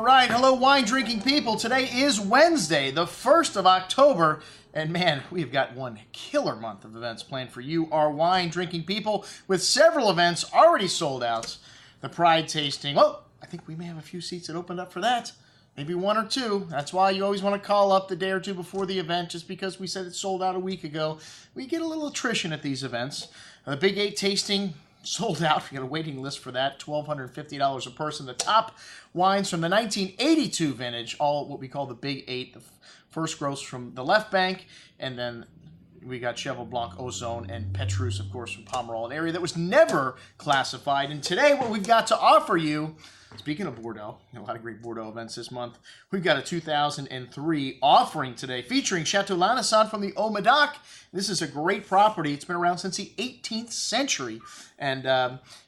All right, hello wine drinking people. Today is Wednesday, the 1st of October, and man, we've got one killer month of events planned for you, our wine drinking people, with several events already sold out. The Pride tasting, well, I think we may have a few seats that opened up for that. Maybe one or two. That's why you always want to call up the day or two before the event, just because we said it sold out a week ago. We get a little attrition at these events. The Big 8 tasting, sold out. We got a waiting list for that. $1,250 a person. The top wines from the 1982 vintage, all what we call the Big 8. The first gross from the left bank, and then we got Cheval Blanc, Ozone, and Petrus, of course, from Pomerol, an area that was never classified. And today, what we've got to offer you, speaking of Bordeaux, a lot of great Bordeaux events this month, we've got a 2003 offering today featuring Chateau Lanessan from the Haut Médoc. This is a great property. It's been around since the 18th century. And,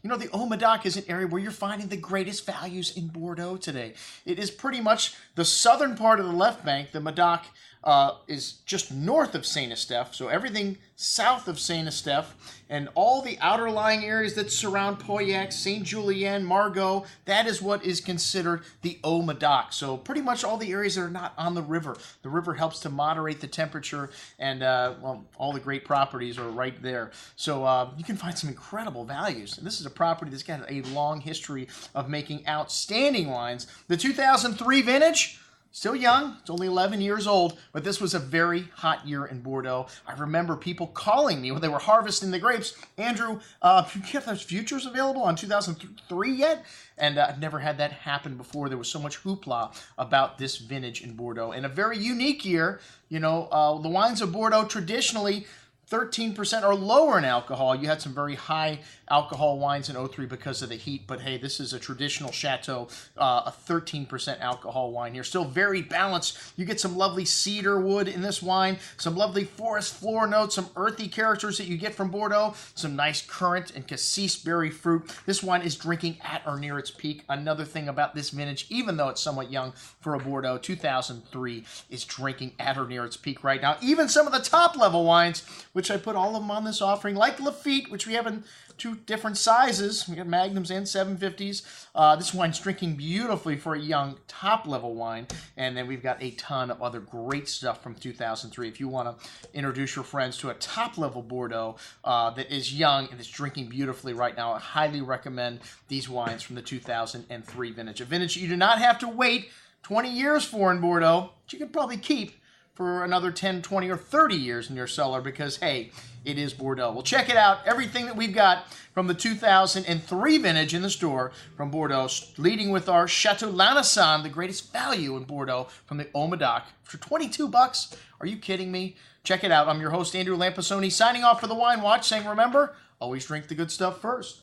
you know, the Haut Médoc is an area where you're finding the greatest values in Bordeaux today. It is pretty much the southern part of the left bank. The Médoc is just north of Saint-Estèphe, so everything south of Saint-Estèphe, and all the outer lying areas that surround Pauillac, Saint-Julien, Margaux, that is what is considered the Haut Médoc. So pretty much all the areas that are not on the river. The river helps to moderate the temperature, and well, all the great properties are right there. So you can find some incredible values. And this is a property that's got a long history of making outstanding wines. The 2003 vintage, still young, it's only 11 years old, but this was a very hot year in Bordeaux. I remember people calling me when they were harvesting the grapes, Andrew, do you have those futures available on 2003 yet? And I've never had that happen before. There was so much hoopla about this vintage in Bordeaux. And a very unique year. You know, the wines of Bordeaux traditionally 13% or lower in alcohol. You had some very high alcohol wines in 03 because of the heat, but hey, this is a traditional Chateau, a 13% alcohol wine here. Still very balanced. You get some lovely cedar wood in this wine, some lovely forest floor notes, some earthy characters that you get from Bordeaux, some nice currant and cassis berry fruit. This wine is drinking at or near its peak. Another thing about this vintage, even though it's somewhat young for a Bordeaux, 2003 is drinking at or near its peak right now. Even some of the top level wines, which I put all of them on this offering, like Lafite, which we have in two different sizes. We got Magnums and 750s. This wine's drinking beautifully for a young top-level wine. And then we've got a ton of other great stuff from 2003. If you want to introduce your friends to a top-level Bordeaux that is young and is drinking beautifully right now, I highly recommend these wines from the 2003 vintage. A vintage you do not have to wait 20 years for in Bordeaux, but you could probably keep for another 10, 20, or 30 years in your cellar because, hey, it is Bordeaux. Well, check it out. Everything that we've got from the 2003 vintage in the store from Bordeaux, leading with our Chateau Lanessan, the greatest value in Bordeaux from the Haut Médoc. For $22, are you kidding me? Check it out. I'm your host, Andrew Lampasoni, signing off for the Wine Watch, saying, remember, always drink the good stuff first.